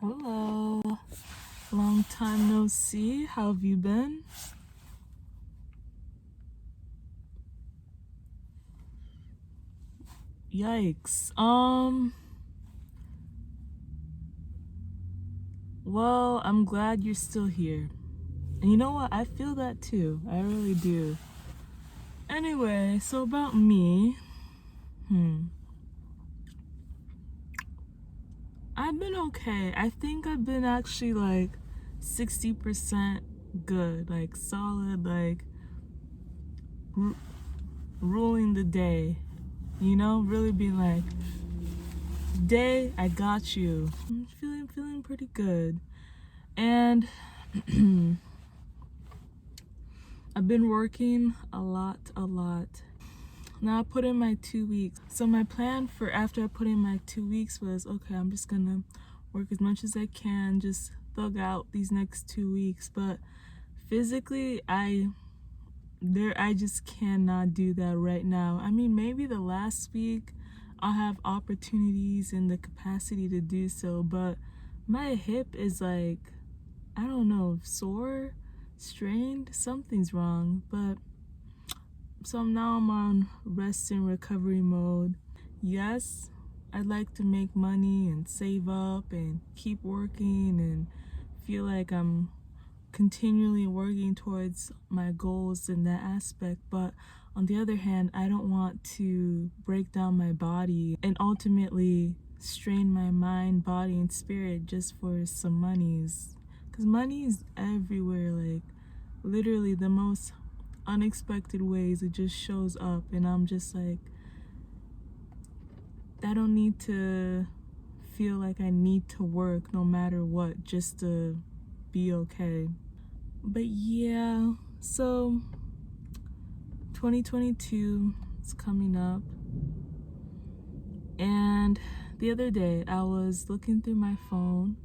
Hello. Long time no see. How have you been? Yikes. Well, I'm glad you're still here. And you know what? I feel that too. I really do. Anyway, so about me, I've been okay. I think I've been actually like 60% good, like solid, like r- ruling the day. Really being like, day, I got you. I'm feeling pretty good. And I've been working a lot. Now I put in my 2 weeks. So my plan for after I put in my 2 weeks was, okay, I'm just gonna work as much as I can, just thug out these next 2 weeks. But physically, I just cannot do that right now. I mean, maybe the last week I'll have opportunities and the capacity to do so, but my hip is like, I don't know, sore, strained, something's wrong. But so now I'm on rest and recovery mode. Yes, I'd like to make money and save up and keep working and feel like I'm continually working towards my goals in that aspect. But on the other hand, I don't want to break down my body and ultimately strain my mind, body, and spirit just for some monies. Because money is everywhere, like literally the most unexpected ways it just shows up. And I'm just like, I don't need to feel like I need to work no matter what just to be okay. But yeah, so 2022 is coming up, and the other day I was looking through my phone.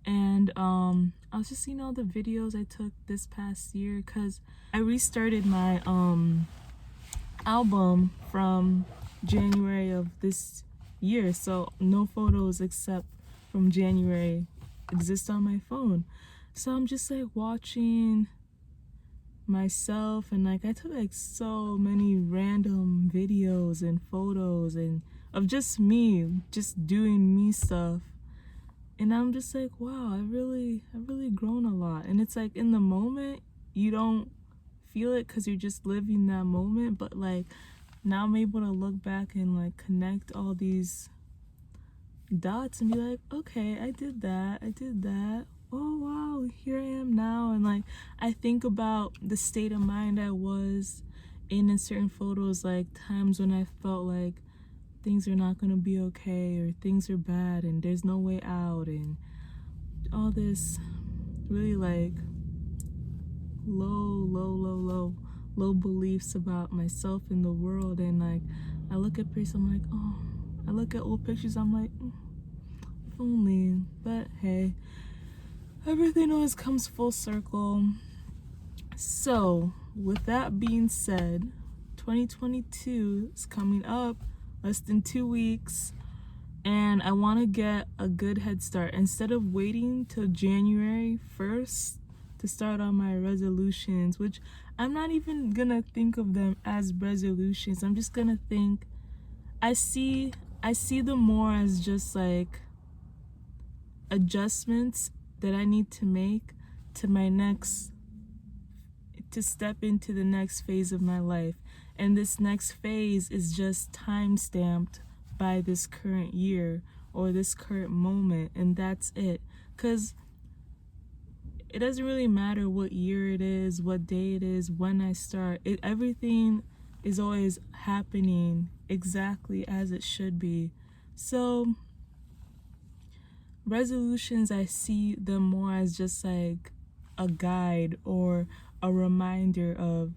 And I was just seeing all the videos I took this past year because I restarted my album from January of this year, so no photos except from January exist on my phone. So I'm just like watching myself, and like I took like so many random videos and photos and of just me just doing me stuff. And I'm just like, wow, I've really grown a lot. And it's like in the moment you don't feel it because you're just living that moment, but like now I'm able to look back and like connect all these dots and be like, okay, I did that. Oh wow, here I am now. And like I think about the state of mind I was in certain photos, like times when I felt like things are not gonna be okay or things are bad and there's no way out, and all this really like low beliefs about myself and the world. And like I look at pictures, I'm like, oh, I look at old pictures, I'm like, if only. But hey, everything always comes full circle. So with that being said, 2022 is coming up, less than 2 weeks, and I want to get a good head start instead of waiting till January 1st to start on my resolutions, which I'm not even gonna think of them as resolutions. I'm just gonna think, I see them more as just like adjustments that I need to make to step into the next phase of my life. And this next phase is just time stamped by this current year or this current moment, and that's it. Because it doesn't really matter what year it is, what day it is, when I start. Everything is always happening exactly as it should be. So resolutions, I see them more as just like a guide or a reminder of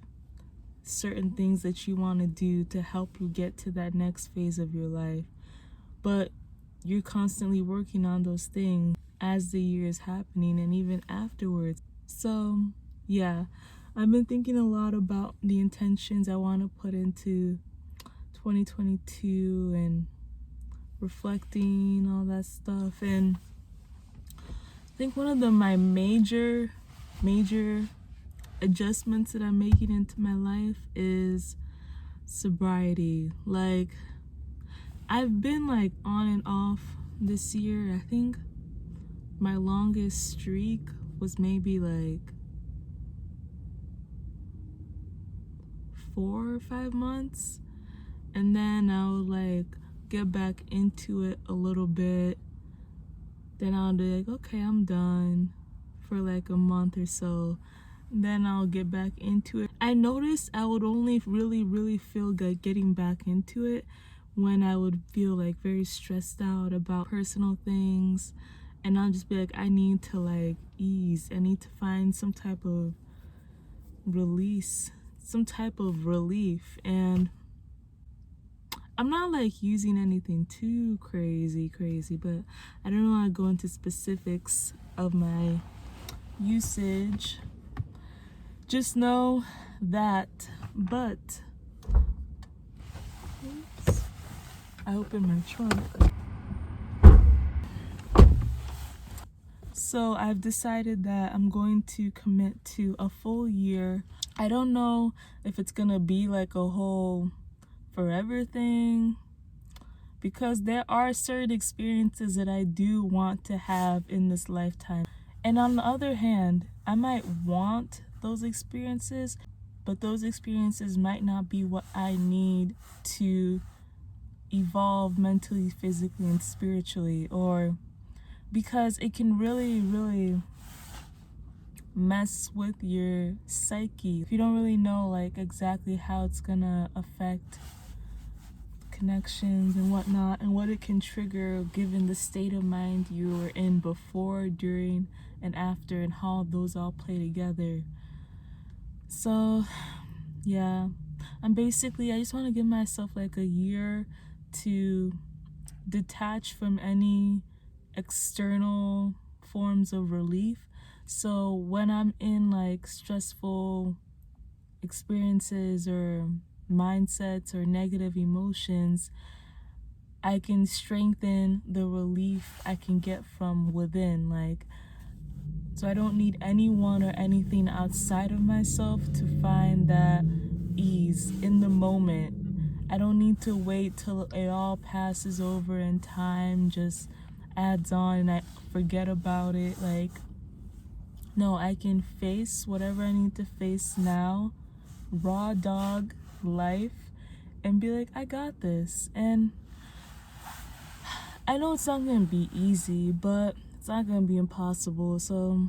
certain things that you want to do to help you get to that next phase of your life. But you're constantly working on those things as the year is happening and even afterwards. So yeah, I've been thinking a lot about the intentions I want to put into 2022 and reflecting, all that stuff. And I think one of my major adjustments that I'm making into my life is sobriety. Like, I've been like on and off this year. I think my longest streak was maybe like 4 or 5 months, and then I would like get back into it a little bit. Then I'll be like, okay, I'm done for like a month or so. Then I'll get back into it. I noticed I would only really feel good getting back into it when I would feel like very stressed out about personal things, and I'll just be like, I need to like ease. I need to find some type of release, some type of relief. And I'm not like using anything too crazy, but I don't want to go into specifics of my usage. Just know that. But oops, I opened my trunk. So I've decided that I'm going to commit to a full year. I don't know if it's gonna be like a whole forever thing, because there are certain experiences that I do want to have in this lifetime. And on the other hand, I might want those experiences, but those experiences might not be what I need to evolve mentally, physically, and spiritually, or because it can really mess with your psyche if you don't really know like exactly how it's gonna affect connections and whatnot, and what it can trigger given the state of mind you were in before, during, and after, and how those all play together. So yeah, I just want to give myself like a year to detach from any external forms of relief. So when I'm in like stressful experiences or mindsets or negative emotions, I can strengthen the relief I can get from within. Like, so I don't need anyone or anything outside of myself to find that ease in the moment. I don't need to wait till it all passes over and time just adds on and I forget about it. Like, no, I can face whatever I need to face now, raw dog life, and be like, I got this. And I know it's not gonna be easy, but it's not gonna be impossible. So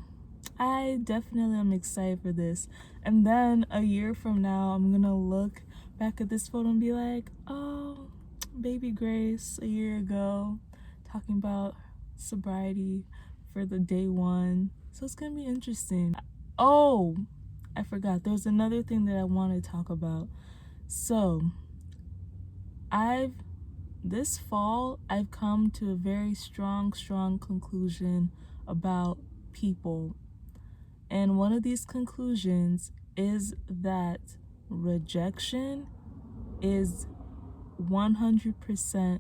I definitely am excited for this. And then a year from now, I'm gonna look back at this photo and be like, oh, baby Grace a year ago talking about sobriety for the day one. So it's gonna be interesting. Oh, I forgot, there's another thing that I want to talk about. So this fall I've come to a very strong conclusion about people. And one of these conclusions is that rejection is 100%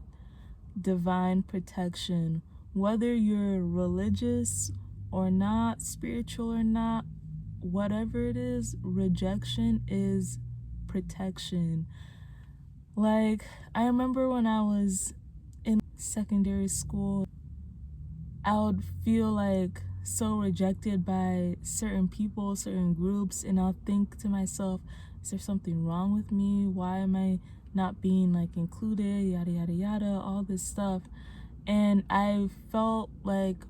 divine protection. Whether you're religious or not, spiritual or not, whatever it is, rejection is protection. Like, I remember when I was in secondary school, I would feel like so rejected by certain people, certain groups, and I'll think to myself, is there something wrong with me? Why am I not being like included? Yada yada yada, all this stuff. And I felt like,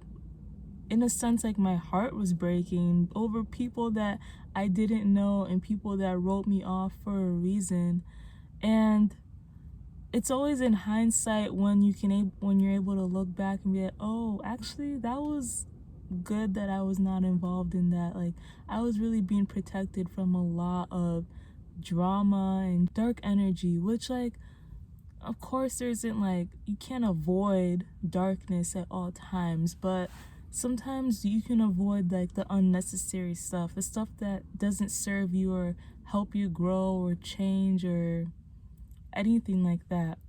in a sense, like my heart was breaking over people that I didn't know and people that wrote me off for a reason. And it's always in hindsight when you're able to look back and be like, oh, actually that was good that I was not involved in that. Like, I was really being protected from a lot of drama and dark energy, which, like, of course there isn't, like, you can't avoid darkness at all times, but sometimes you can avoid like the unnecessary stuff, the stuff that doesn't serve you or help you grow or change or anything like that.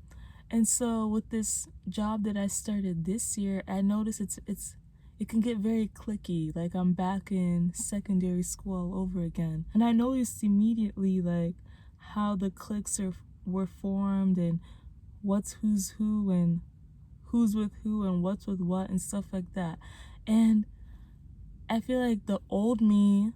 And so with this job that I started this year, I noticed it can get very clicky. Like I'm back in secondary school all over again. And I noticed immediately like how the cliques were formed and what's who's who and who's with who and what's with what and stuff like that. And I feel like the old me,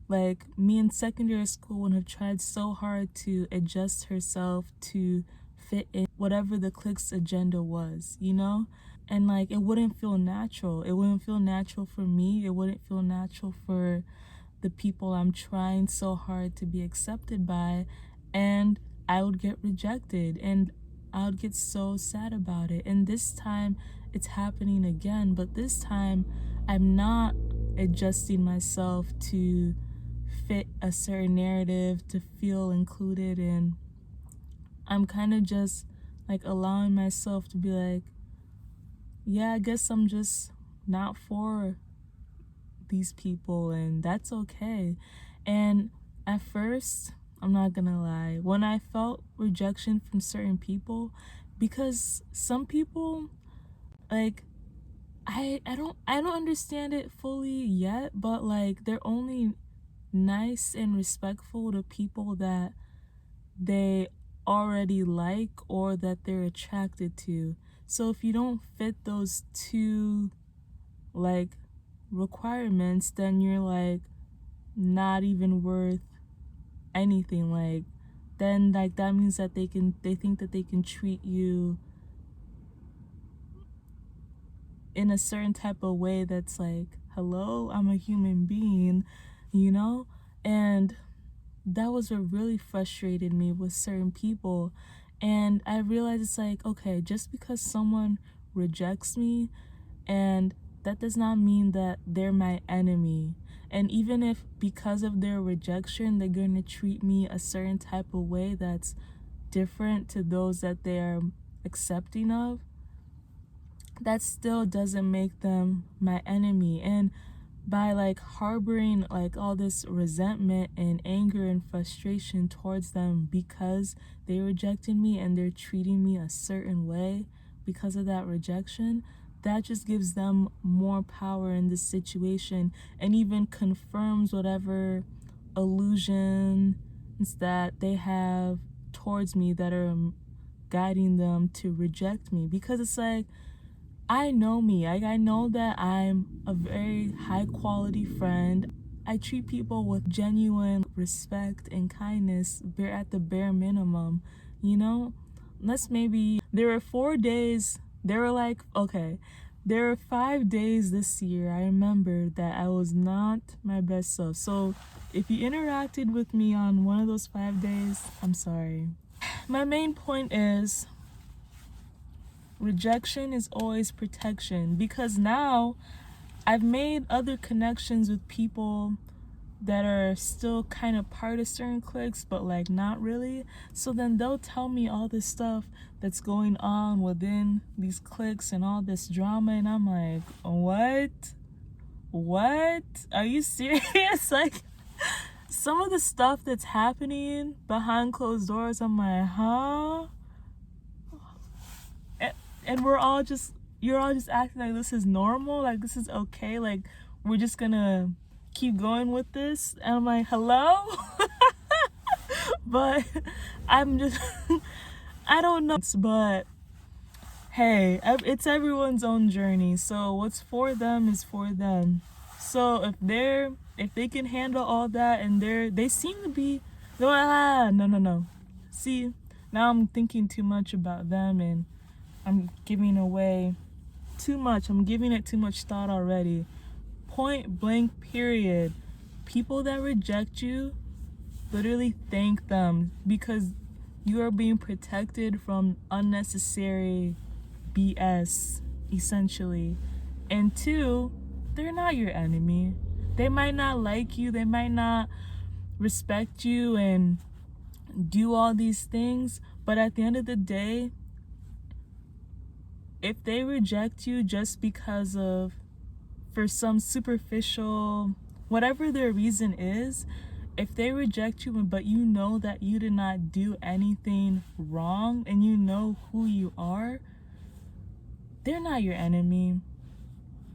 like me in secondary school, would have tried so hard to adjust herself to fit in whatever the clique's agenda was, you know? And like it wouldn't feel natural. It wouldn't feel natural for me. It wouldn't feel natural for the people I'm trying so hard to be accepted by. And I would get rejected and I would get so sad about it. And this time it's happening again, but this time I'm not adjusting myself to fit a certain narrative, to feel included, and I'm kind of just like allowing myself to be like, yeah, I guess I'm just not for these people, and that's okay. And at first, I'm not gonna lie, when I felt rejection from certain people, because some people, like, I don't understand it fully yet, but like they're only nice and respectful to people that they already like or that they're attracted to. So if you don't fit those two like requirements, then you're like not even worth anything. Like then like that means that they think that they can treat you in a certain type of way that's like, hello, I'm a human being, you know? And that was what really frustrated me with certain people. And I realized it's like, okay, just because someone rejects me, and that does not mean that they're my enemy. And even if because of their rejection they're going to treat me a certain type of way that's different to those that they are accepting of, that still doesn't make them my enemy. And by like harboring like all this resentment and anger and frustration towards them because they rejected me and they're treating me a certain way because of that rejection, that just gives them more power in this situation and even confirms whatever illusions that they have towards me that are guiding them to reject me. Because it's like, I know me. I know that I'm a very high quality friend. I treat people with genuine respect and kindness at the bare minimum, you know? Unless maybe there were 4 days, there were like, okay, there were 5 days this year I remember that I was not my best self. So if you interacted with me on one of those 5 days, I'm sorry. My main point is, rejection is always protection, because now I've made other connections with people that are still kind of part of certain cliques, but like not really. So then they'll tell me all this stuff that's going on within these cliques and all this drama, and I'm like, what are you serious? Like some of the stuff that's happening behind closed doors, I'm like, huh? And you're all just acting like this is normal, like this is okay, like we're just gonna keep going with this. And I'm like, hello? But I'm just I don't know, but hey, it's everyone's own journey, so what's for them is for them. So if they can handle all that, and they seem to be, no, see, now I'm thinking too much about them and I'm giving away too much. I'm giving it too much thought already. Point blank, period. People that reject you, literally thank them, because you are being protected from unnecessary BS, essentially. And two, they're not your enemy. They might not like you, they might not respect you and do all these things, but at the end of the day, if they reject you just because of for some superficial, whatever their reason is, if they reject you, but you know that you did not do anything wrong and you know who you are, they're not your enemy.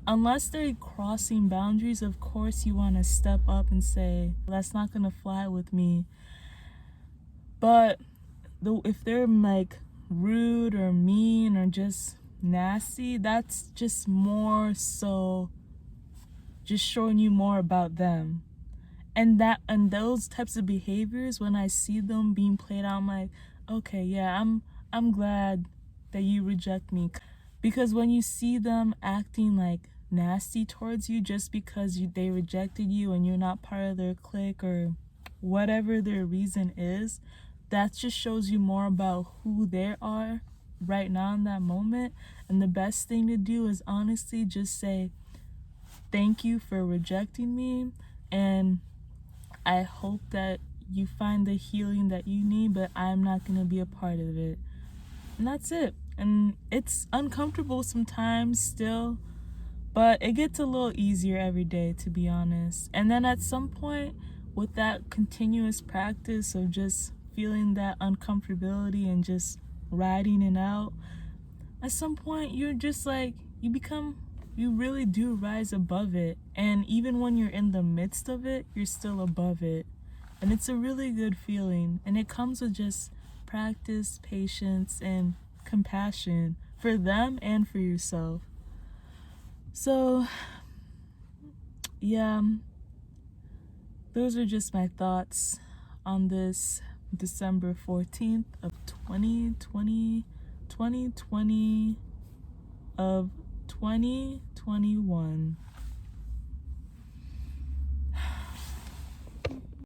Unless they're crossing boundaries, of course you want to step up and say, that's not going to fly with me. But if they're like rude or mean or just nasty, that's just more so just showing you more about them. And those types of behaviors, when I see them being played out, I'm like, okay, yeah, I'm glad that you reject me. Because when you see them acting like nasty towards you just because they rejected you and you're not part of their clique or whatever their reason is, that just shows you more about who they are right now in that moment. And the best thing to do is honestly just say, thank you for rejecting me, and I hope that you find the healing that you need, but I'm not going to be a part of it. And that's it. And it's uncomfortable sometimes still, but it gets a little easier every day, to be honest. And then at some point, with that continuous practice of just feeling that uncomfortability and just riding it out, at some point you're just like, you really do rise above it. And even when you're in the midst of it, you're still above it. And it's a really good feeling. And it comes with just practice, patience, and compassion for them and for yourself. So, yeah, those are just my thoughts on this December 14th of 2020 of 2021.